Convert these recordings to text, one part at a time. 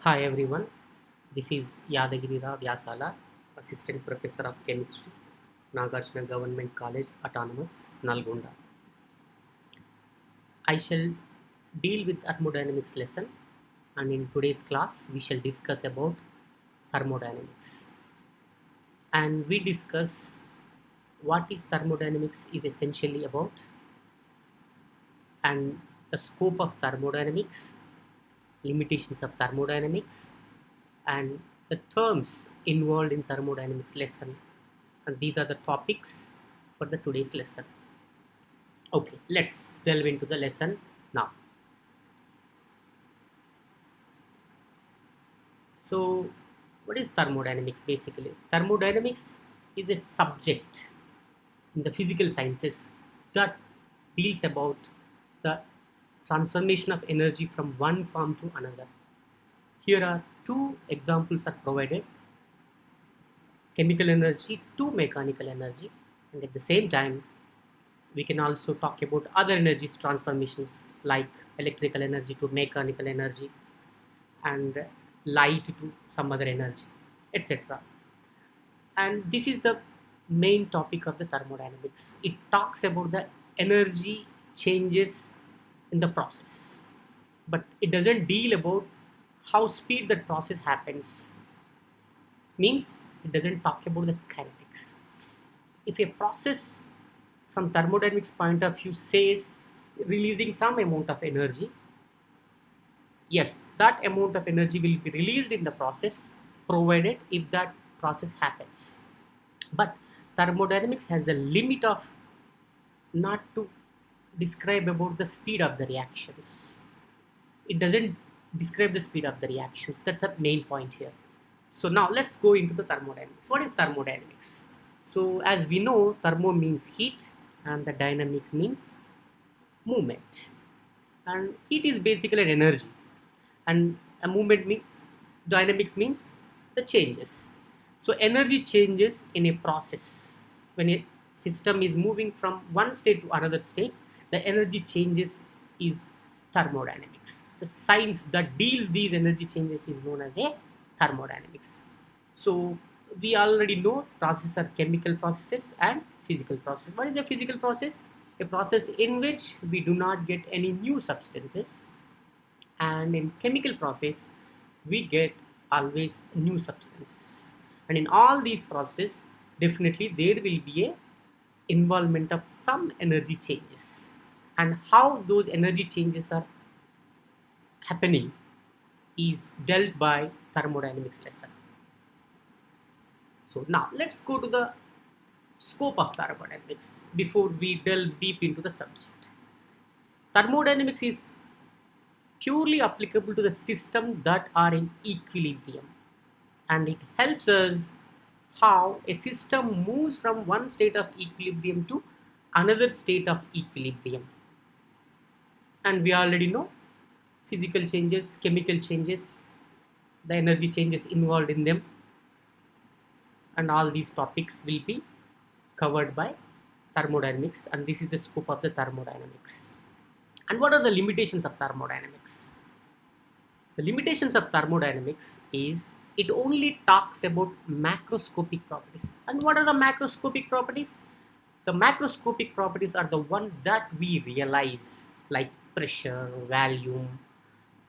Hi everyone, this is Yadagirira Vyasala, Assistant Professor of Chemistry, Nagarjuna Government College, Autonomous, Nalgonda. I shall deal with thermodynamics lesson, and in today's class we shall discuss about thermodynamics. And we discuss what is thermodynamics is essentially about, and the scope of thermodynamics, limitations of thermodynamics, and the terms involved in thermodynamics lesson, and these are the topics for the today's lesson. Okay, let's delve into the lesson now. So what is thermodynamics? Basically, thermodynamics is a subject in the physical sciences that deals about the transformation of energy from one form to another. Here are two examples are provided: chemical energy to mechanical energy, and at the same time we can also talk about other energies transformations like electrical energy to mechanical energy, and light to some other energy, etc. And this is the main topic of the thermodynamics. It talks about the energy changes in the process, but it doesn't deal about how speed that process happens. Means it doesn't talk about the kinetics. If a process from thermodynamics point of view says releasing some amount of energy, yes, that amount of energy will be released in the process provided if that process happens. But thermodynamics has the limit of not to describe about the speed of the reactions. It doesn't describe the speed of the reactions. That's the main point here. So now let's go into the thermodynamics. What is thermodynamics? So as we know, thermo means heat and the dynamics means movement. And heat is basically an energy, and a movement means dynamics means the changes. So energy changes in a process. When a system is moving from one state to another state, the energy changes is thermodynamics. The science that deals these energy changes is known as a thermodynamics. So we already know processes are chemical processes and physical process. What is a physical process? A process in which we do not get any new substances, and in chemical process we get always new substances, and in all these processes definitely there will be a involvement of some energy changes, and how those energy changes are happening is dealt by thermodynamics lesson. So now let's go to the scope of thermodynamics before we delve deep into the subject. Thermodynamics is purely applicable to the system that are in equilibrium, and it helps us how a system moves from one state of equilibrium to another state of equilibrium. And we already know physical changes, chemical changes, the energy changes involved in them, and all these topics will be covered by thermodynamics, and this is the scope of the thermodynamics. And what are the limitations of thermodynamics? The limitations of thermodynamics is it only talks about macroscopic properties. And what are the macroscopic properties? The macroscopic properties are the ones that we realize, like pressure, volume,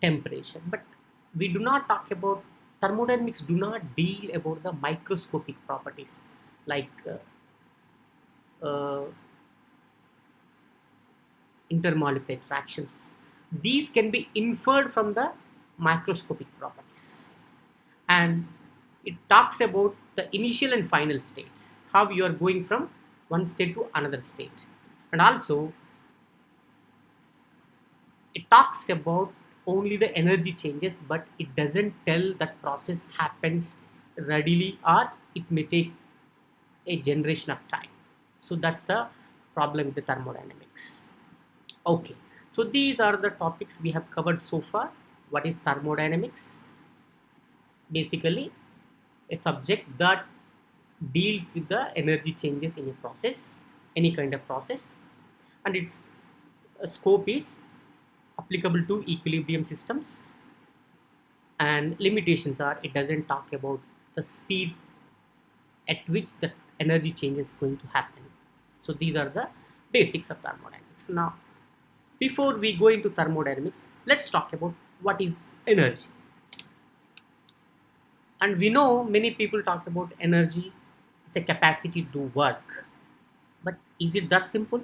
temperature. But we do not talk about thermodynamics. Do not deal about the microscopic properties, like uh, intermolecular fractions. These can be inferred from the microscopic properties, and it talks about the initial and final states, how you are going from one state to another state. And also it talks about only the energy changes, but it doesn't tell that process happens readily or it may take a generation of time. So that's the problem with the thermodynamics. Okay, so these are the topics we have covered so far. What is thermodynamics? Basically a subject that deals with the energy changes in a process, any kind of process, and its scope is applicable to equilibrium systems, and limitations are it doesn't talk about the speed at which the energy change is going to happen. So these are the basics of thermodynamics. Now, before we go into thermodynamics, let's talk about what is energy. And we know many people talk about energy as a capacity to do work. But is it that simple?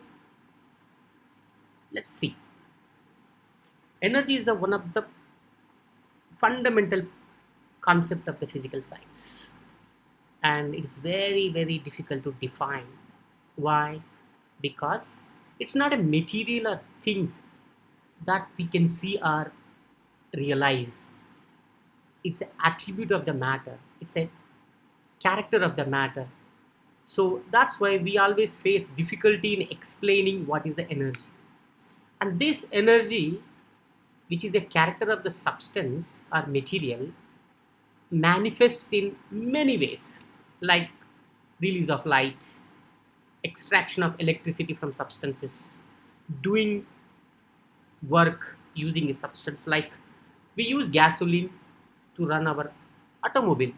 Let's see. Energy is one of the fundamental concept of the physical science, and it's very very difficult to define. Why? Because it's not a material or thing that we can see or realize. It's an attribute of the matter, it's a character of the matter. So that's why we always face difficulty in explaining what is the energy. And this energy, which is a character of the substance or material, manifests in many ways, like release of light, extraction of electricity from substances, doing work using a substance, like we use gasoline to run our automobile.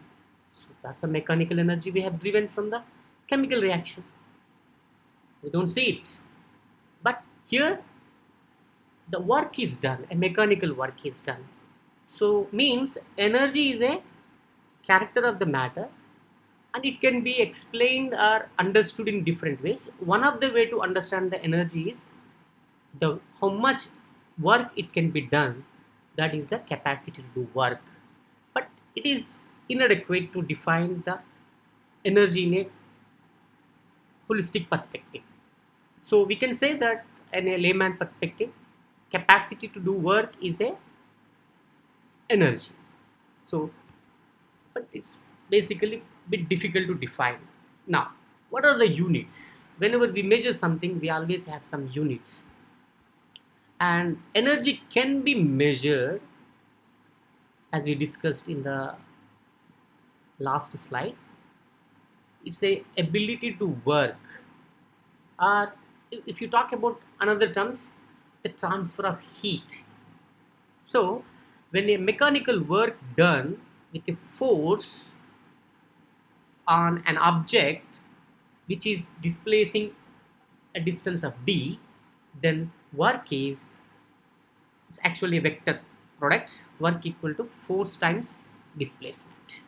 So that's a mechanical energy we have driven from the chemical reaction. We don't see it. But here the work is done, a mechanical work is done. So means energy is a character of the matter, and it can be explained or understood in different ways. One of the way to understand the energy is the how much work it can be done, that is the capacity to do work. But it is inadequate to define the energy in a holistic perspective. So we can say that in a layman perspective, capacity to do work is a energy. So but it's basically a bit difficult to define. Now, what are the units? Whenever we measure something, we always have some units. And energy can be measured, as we discussed in the last slide. It's a ability to work. Or if you talk about another terms, the transfer of heat. So when a mechanical work done with a force on an object which is displacing a distance of d, then work is it's actually a vector product, work equal to force times displacement.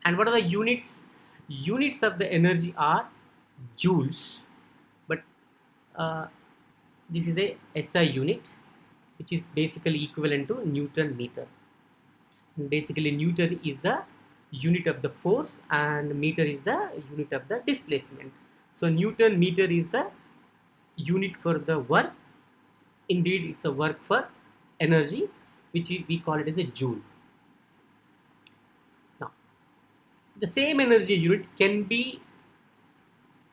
And what are the units? Units of the energy are joules, but uh, this is a SI unit, which is basically equivalent to Newton meter. And basically, Newton is the unit of the force, and meter is the unit of the displacement. So Newton meter is the unit for the work. Indeed, it's a work for energy, which we call it as a joule. Now, the same energy unit can be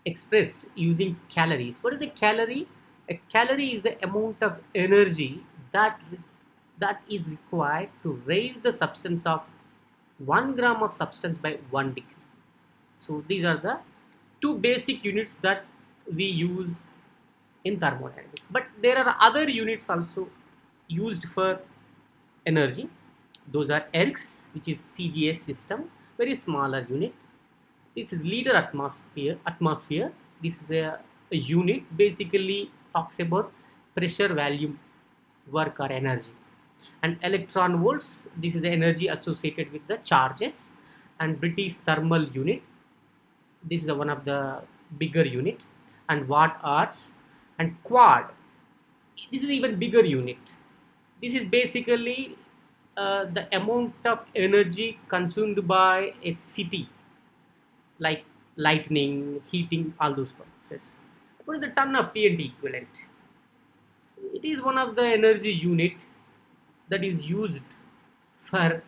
expressed using calories. What is a calorie? A calorie is the amount of energy that is required to raise the substance of 1 gram of substance by 1 degree. So these are the two basic units that we use in thermodynamics. But there are other units also used for energy. Those are ergs, which is CGS system, very smaller unit. This is liter atmosphere. This is a unit basically talks about pressure, volume, work or energy. And electron volts, this is the energy associated with the charges. And British thermal unit, this is the one of the bigger unit. And watt hours. And quad, this is even bigger unit. This is basically the amount of energy consumed by a city, like lightning, heating, all those purposes. What is the ton of TNT equivalent? It is one of the energy unit that is used for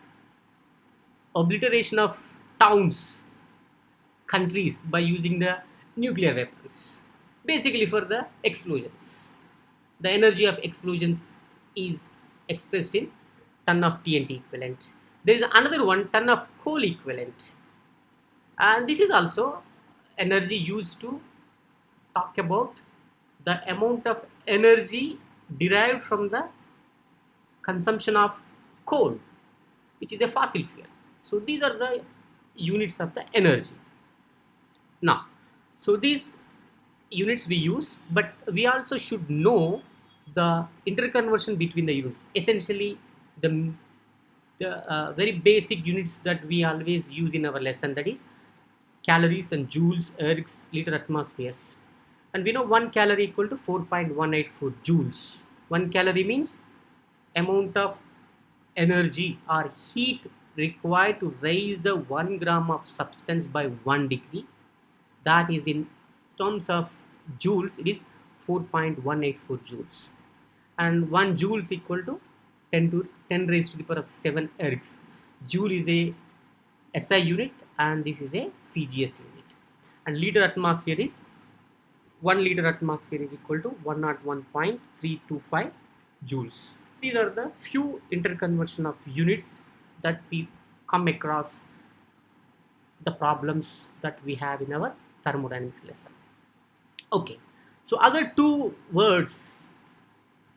obliteration of towns, countries by using the nuclear weapons. Basically for the explosions. The energy of explosions is expressed in ton of TNT equivalent. There is another one, ton of coal equivalent. And this is also energy used to talk about the amount of energy derived from the consumption of coal. which is a fossil fuel. So these are the units of the energy. Now, so these units we use, but we also should know the interconversion between the units. Essentially, the very basic units that we always use in our lesson, that is calories and joules, ergs, liter atmospheres. And we know 1 calorie equal to 4.184 joules. 1 calorie means amount of energy or heat required to raise the 1 gram of substance by 1 degree. That is in terms of joules, it is 4.184 joules. And 1 joule is equal to 10 raised to the power of 7 ergs. Joule is a SI unit and this is a CGS unit. And liter atmosphere is 1 liter atmosphere is equal to 101.325 joules. These are the few interconversion of units that we come across the problems that we have in our thermodynamics lesson. Okay, so other two words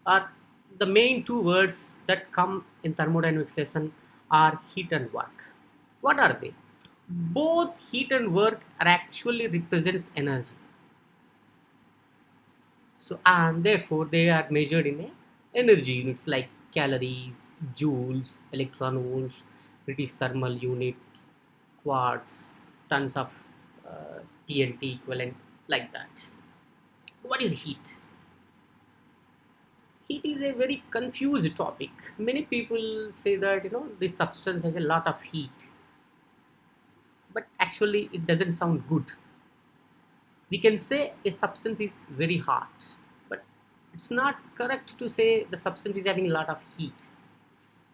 are the main two words that come in thermodynamics lesson are heat and work. What are they? Both heat and work are actually represents energy. So and therefore they are measured in a energy units like calories, joules, electron volts, British thermal unit, quarts, tons of TNT equivalent, like that. What is heat? Heat is a very confused topic. Many people say that this substance has a lot of heat, but actually it doesn't sound good. We can say a substance is very hot, but it's not correct to say the substance is having a lot of heat.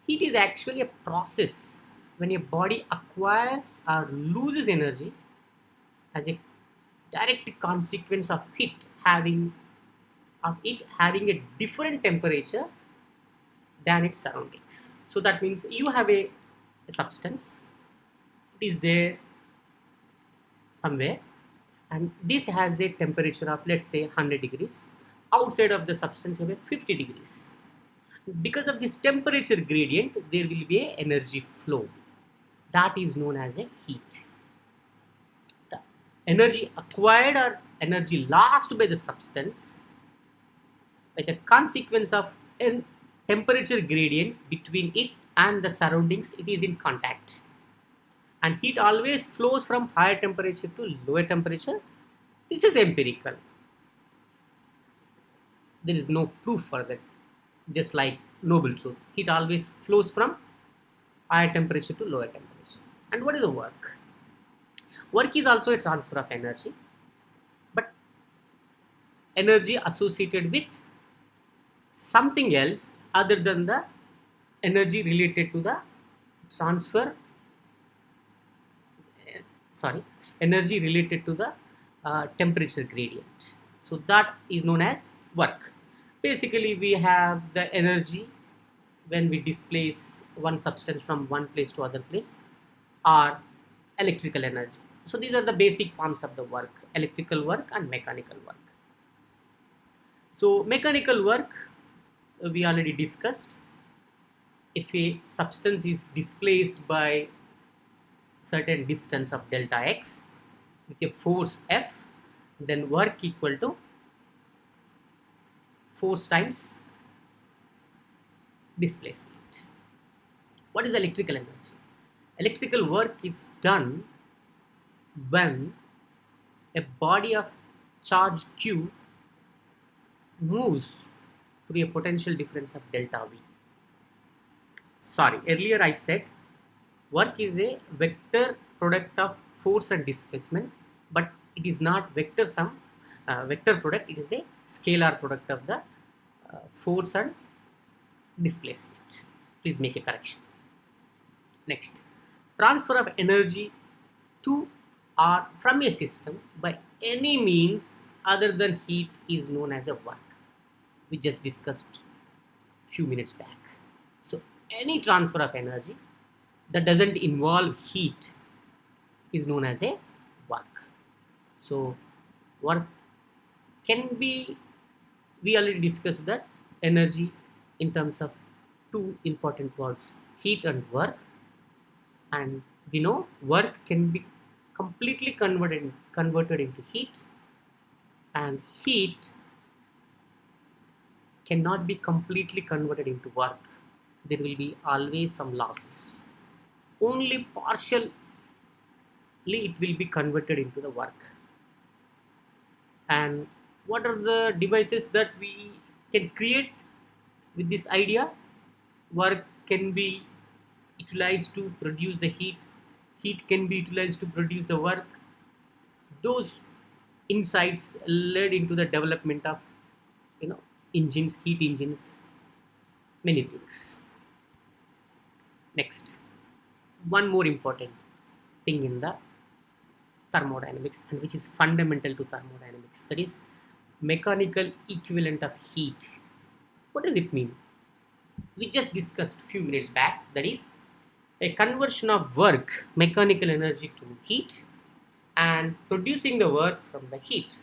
Heat is actually a process when your body acquires or loses energy as a direct consequence of it having a different temperature than its surroundings. So that means you have a substance, it is there somewhere, and this has a temperature of, let's say, 100 degrees. Outside of the substance you have a 50 degrees. Because of this temperature gradient, there will be a energy flow. That is known as a heat. The energy acquired or energy lost by the substance by the consequence of a temperature gradient between it and the surroundings, it is in contact. And heat always flows from higher temperature to lower temperature. This is empirical. There is no proof for that. Just like noble truth, heat always flows from higher temperature to lower temperature. And what is the work? Work is also a transfer of energy, but energy associated with something else other than the energy related to the transfer, sorry, energy related to the temperature gradient. So that is known as work. Basically we have the energy when we displace one substance from one place to other place, or electrical energy. So these are the basic forms of the work: electrical work and mechanical work. So mechanical work, we already discussed. If a substance is displaced by certain distance of delta x with a force F, then work equal to force times displacement. What is electrical energy? Electrical work is done when a body of charge Q moves through a potential difference of delta V. Sorry, earlier I said work is a vector product of force and displacement, but it is not vector product, it is a scalar product of the force and displacement. Please make a correction. Next, transfer of energy to or from a system by any means other than heat is known as a work. We just discussed few minutes back. So any transfer of energy that doesn't involve heat is known as a work. So work can be, we already discussed that energy in terms of two important words, heat and work. And we know work can be completely converted into heat, and heat cannot be completely converted into work. There will be always some losses. Only partially it will be converted into the work. And what are the devices that we can create with this idea? Work can be utilized to produce the heat can be utilized to produce the work. Those insights led into the development of, you know, engines, heat engines, many things. Next, one more important thing in the thermodynamics, and which is fundamental to thermodynamics, that is mechanical equivalent of heat. What does it mean? We just discussed a few minutes back, that is a conversion of work, mechanical energy, to heat, and producing the work from the heat,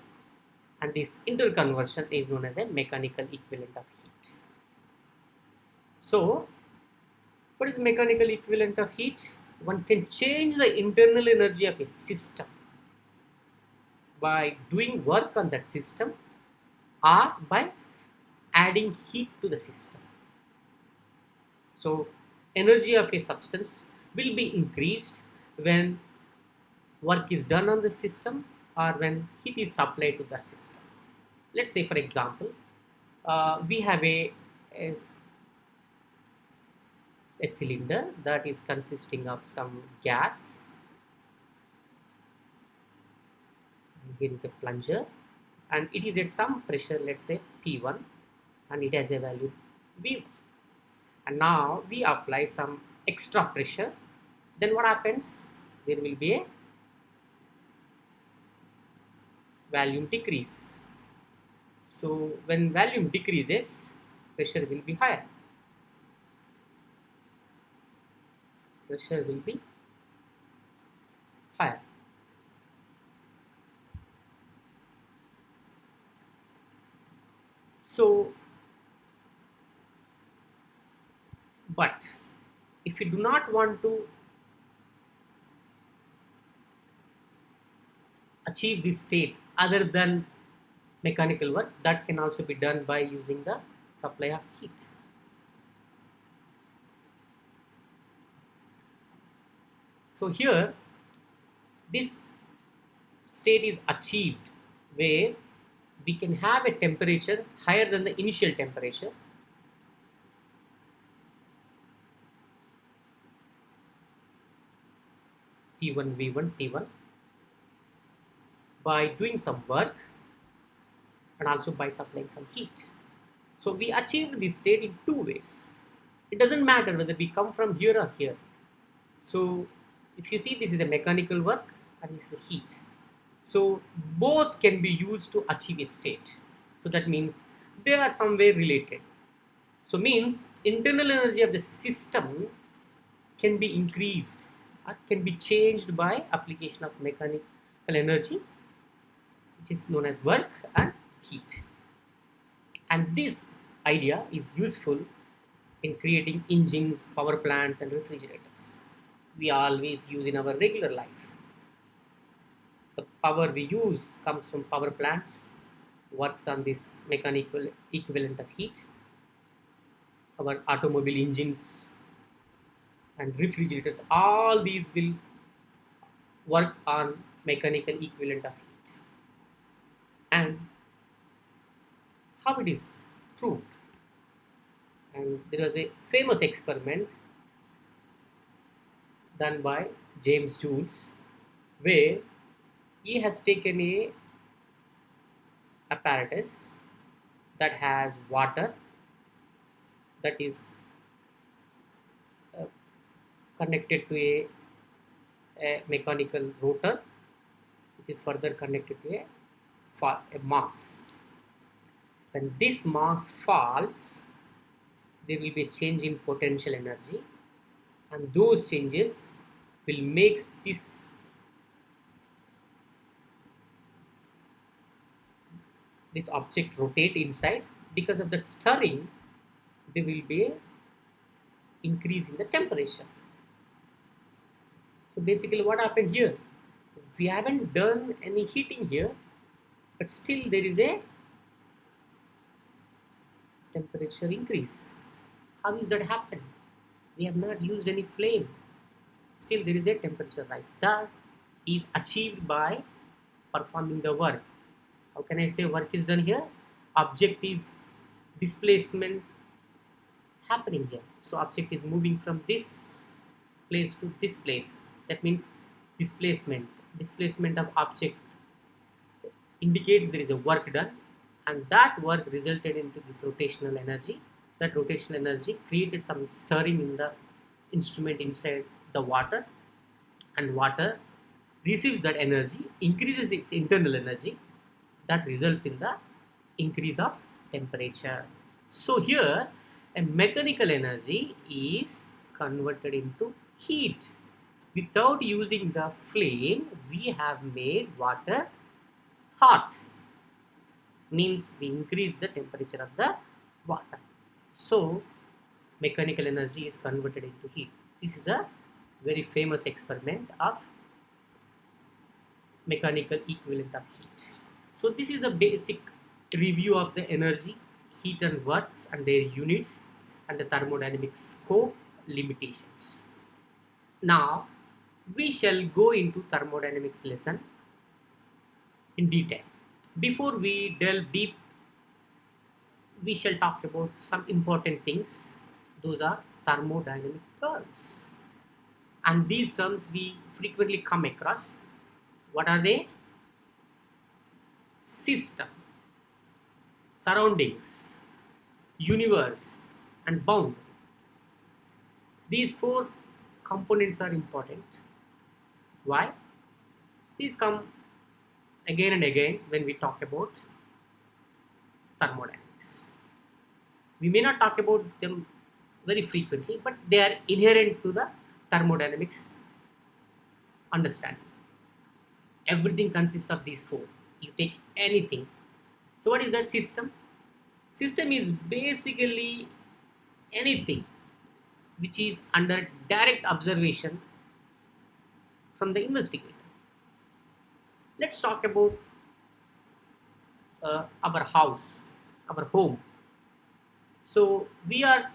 and this interconversion is known as a mechanical equivalent of heat. So what is mechanical equivalent of heat? One can change the internal energy of a system by doing work on that system, or by adding heat to the system. So energy of a substance will be increased when work is done on the system, or when heat is supplied to that system. Let's say, for example, we have a, a cylinder that is consisting of some gas. Here is a plunger, and it is at some pressure, let's say P1, and it has a value V1. And now we apply some extra pressure. Then what happens? There will be a volume decrease. So when volume decreases, pressure will be higher. Pressure will be higher. So, but if you do not want to achieve this state other than mechanical work, that can also be done by using the supply of heat. So here this state is achieved where we can have a temperature higher than the initial temperature, T1, V1, T1, by doing some work and also by supplying some heat. So we achieved this state in two ways. It doesn't matter whether we come from here or here. So if you see, this is a mechanical work and this is the heat. So both can be used to achieve a state. So that means they are somewhere related. So means internal energy of the system can be increased or can be changed by application of mechanical energy, which is known as work and heat. And this idea is useful in creating engines, power plants, and refrigerators. We always use in our regular life. The power we use comes from power plants, works on this mechanical equivalent of heat. Our automobile engines and refrigerators, all these will work on mechanical equivalent of heat. And how it is proved? And there was a famous experiment done by James Joule, where he has taken a apparatus that has water that is uh, connected to a mechanical rotor, which is further connected to a mass. When this mass falls, there will be a change in potential energy, and those changes will make this object rotate inside. Because of that stirring, there will be a increase in the temperature. basically what happened here? We haven't done any heating here, but still there is a temperature increase. How is that happen? We have not used any flame. Still there is a temperature rise. That is achieved by performing the work. How can I say work is done here? Object is displacement happening here. So object is moving from this place to this place. That means displacement. Displacement of object indicates there is a work done, and that work resulted into this rotational energy. That rotational energy created some stirring in the instrument inside the water, and water receives that energy, increases its internal energy, that results in the increase of temperature. So here a mechanical energy is converted into heat. Without using the flame, we have made water hot, means we increase the temperature of the water. So mechanical energy is converted into heat. This is a very famous experiment of mechanical equivalent of heat. So this is the basic review of the energy, heat and works and their units, and the thermodynamic scope limitations. Now we shall go into thermodynamics lesson in detail. Before we delve deep, we shall talk about some important things. Those are thermodynamic terms, and these terms we frequently come across. What are they? System, surroundings, universe, and boundary. These four components are important. Why? These come again and again when we talk about thermodynamics. We may not talk about them very frequently, but they are inherent to the thermodynamics understanding. Everything consists of these four. You take anything. So what is that system? System is basically anything which is under direct observation from the investigator. Let's talk about our house, our home. So we are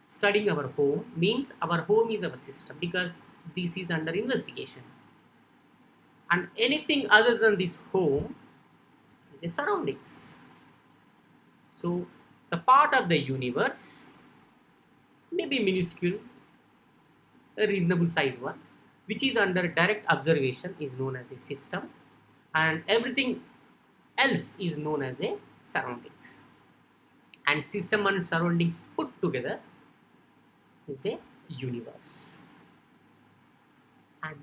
studying our home, means our home is our system, because this is under investigation. And anything other than this home is a surroundings. So the part of the universe may be minuscule, a reasonable size one, which is under direct observation is known as a system, and everything else is known as a surroundings. And system and surroundings put together is a universe. And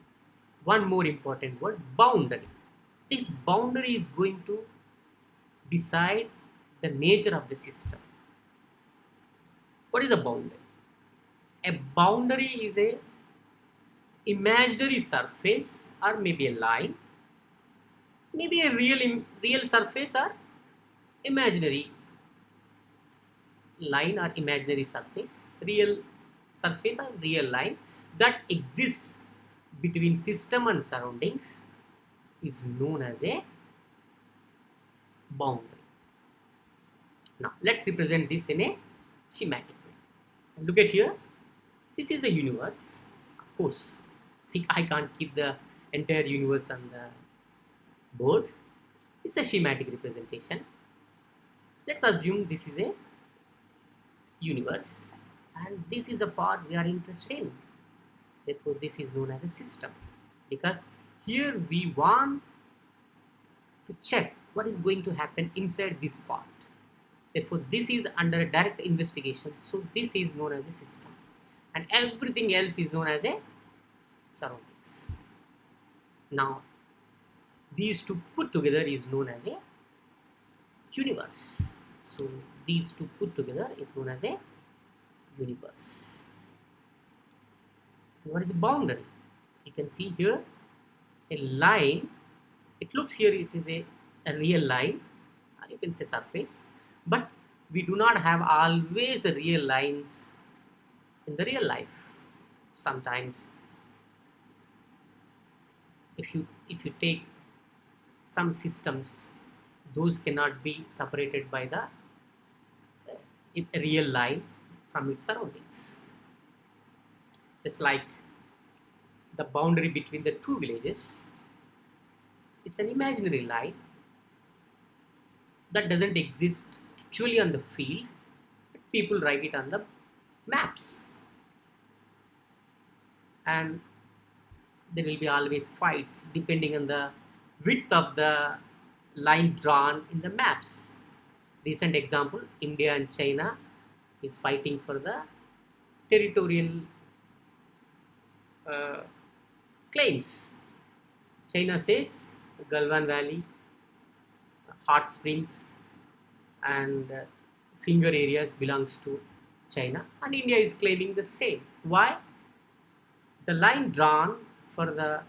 one more important word, boundary. This boundary is going to decide the nature of the system. What is a boundary? A boundary is a imaginary surface, or maybe a line, maybe a real surface, or imaginary line or imaginary surface, real surface or real line that exists between system and surroundings is known as a boundary. Now let's represent this in a schematic way. Look at here. This is the universe. Of course, I can't keep the entire universe on the board. It's a schematic representation. Let's assume this is a universe, and this is the part we are interested in. Therefore, this is known as a system, because here we want to check what is going to happen inside this part. Therefore, this is under direct investigation. So this is known as a system, and everything else is known as a surroundings. Now, these two put together is known as a universe. So these two put together is known as a universe. And what is the boundary? You can see here a line. It looks here it is a real line, or you can say surface, but we do not have always real lines in the real life. Sometimes if you take some systems, those cannot be separated by the real line from its surroundings. Just like the boundary between the two villages, it's an imaginary line that doesn't exist actually on the field, but people write it on the maps. And there will be always fights depending on the width of the line drawn in the maps. Recent example, India and China is fighting for the territorial uh, claims. China says Galwan Valley, hot springs, and finger areas belongs to China, and India is claiming the same. Why? The line drawn for the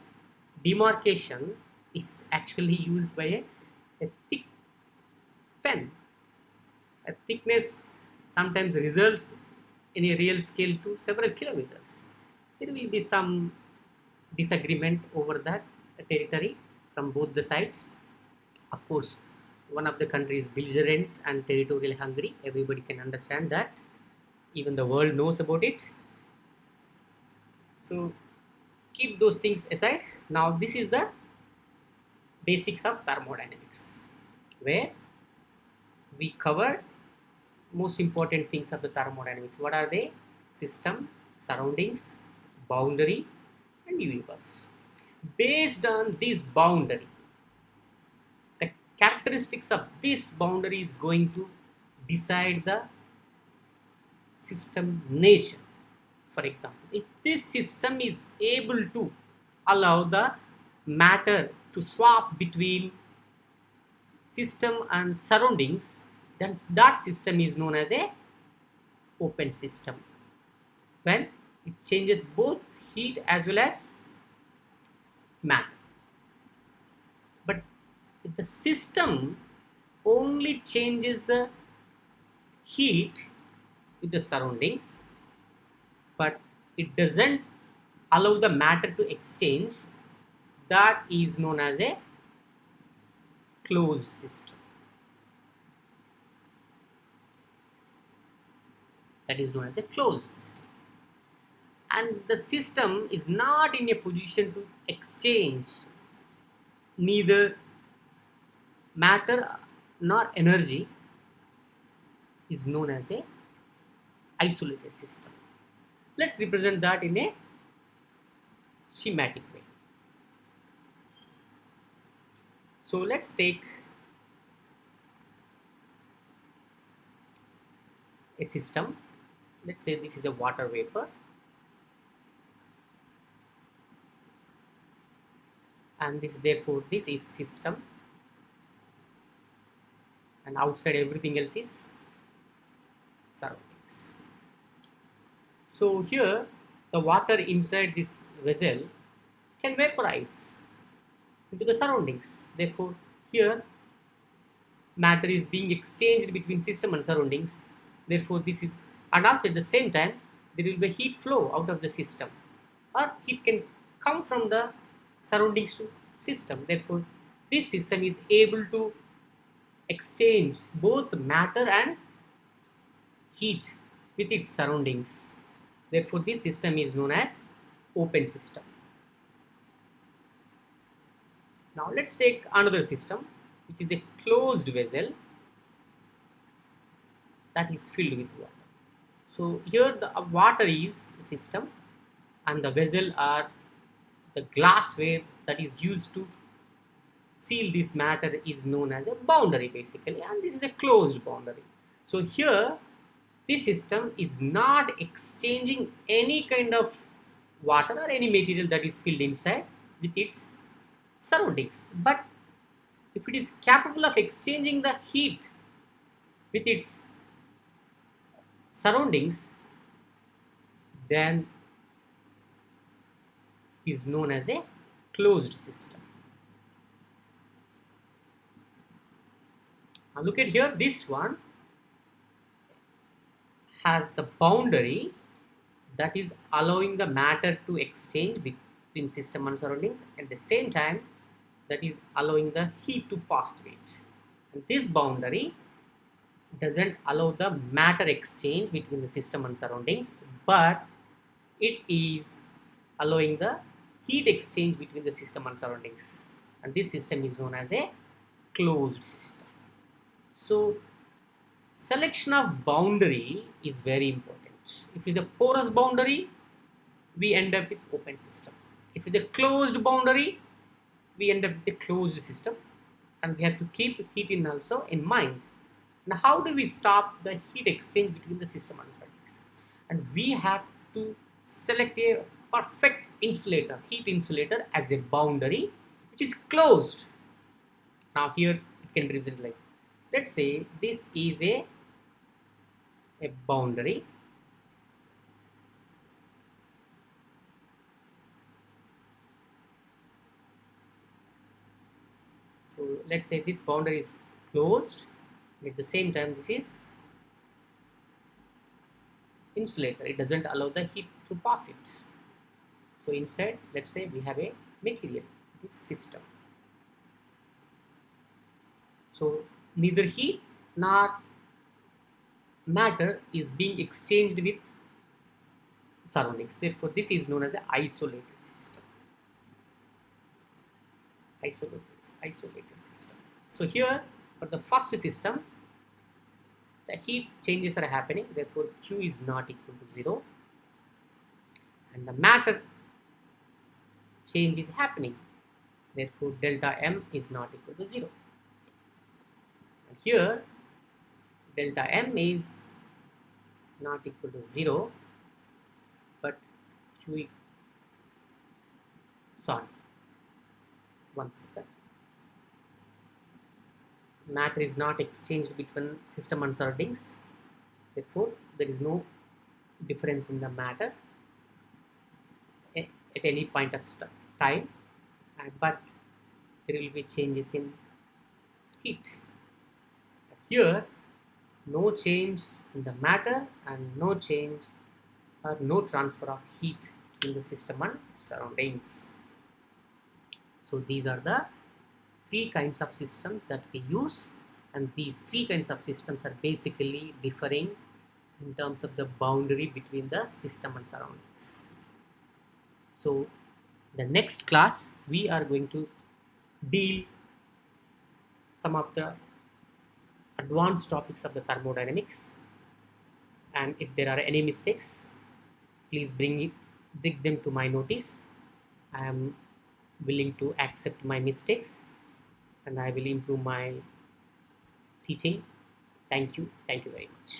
demarcation is actually used by a thick pen. A thickness sometimes results in a real scale to several kilometers. There will be some disagreement over that territory from both the sides. Of course, one of the countries belligerent and territorial hungry. Everybody can understand that. Even the world knows about it. So keep those things aside. Now this is the basics of thermodynamics, where we covered most important things of the thermodynamics. What are they? System, surroundings, boundary, and universe. Based on this boundary, the characteristics of this boundary is going to decide the system nature. For example, if this system is able to allow the matter to swap between system and surroundings, then that system is known as a open system. When it changes both heat as well as matter. But if the system only changes the heat with the surroundings, but it doesn't allow the matter to exchange, that is known as a closed system. That is known as a closed system. And the system is not in a position to exchange neither matter nor energy, is known as a isolated system. Let's represent that in a schematic way. So let's take a system. Let's say this is a water vapor, and therefore this is system, and outside everything else is surroundings. So here the water inside this vessel can vaporize into the surroundings. Therefore here matter is being exchanged between system and surroundings. Therefore this is, and also at the same time there will be heat flow out of the system, or heat can come from the surroundings to system. Therefore this system is able to exchange both matter and heat with its surroundings. Therefore this system is known as open system. Now let's take another system, which is a closed vessel that is filled with water. So here the water is the system, and the vessel are the glassware that is used to seal this matter is known as a boundary basically, and this is a closed boundary. So here this system is not exchanging any kind of water or any material that is filled inside with its surroundings, but if it is capable of exchanging the heat with its surroundings, then it is known as a closed system. Now look at here, this one has the boundary that is allowing the matter to exchange between system and surroundings. At the same time, that is allowing the heat to pass through it. And this boundary doesn't allow the matter exchange between the system and surroundings, but it is allowing the heat exchange between the system and surroundings. And this system is known as a closed system. So selection of boundary is very important. If it is a porous boundary, we end up with open system. If it is a closed boundary, we end up with a closed system, and we have to keep heat in also in mind. Now, how do we stop the heat exchange between the system and surroundings? And we have to select a perfect insulator, heat insulator, as a boundary which is closed. Now here it can be represented like, let's say this is a boundary. So let's say this boundary is closed. At the same time, this is insulator. It doesn't allow the heat to pass it. So inside, let's say we have a material, this system. So neither heat nor matter is being exchanged with surroundings. Therefore, this is known as an isolated system. Isolated system. So here, for the first system, the heat changes are happening. Therefore, Q is not equal to 0, and the matter change is happening. Therefore, delta M is not equal to 0. And here, delta M is not equal to 0, but Q, sorry, one second. Matter is not exchanged between system and surroundings. Therefore, there is no difference in the matter at any point of time, but there will be changes in heat. Here, no change in the matter and no change or no transfer of heat in the system and surroundings. So these are the three kinds of systems that we use, and these three kinds of systems are basically differing in terms of the boundary between the system and surroundings. So the next class we are going to deal some of the advanced topics of the thermodynamics, and if there are any mistakes, please bring them to my notice. I am willing to accept my mistakes, and I will improve my teaching. Thank you very much.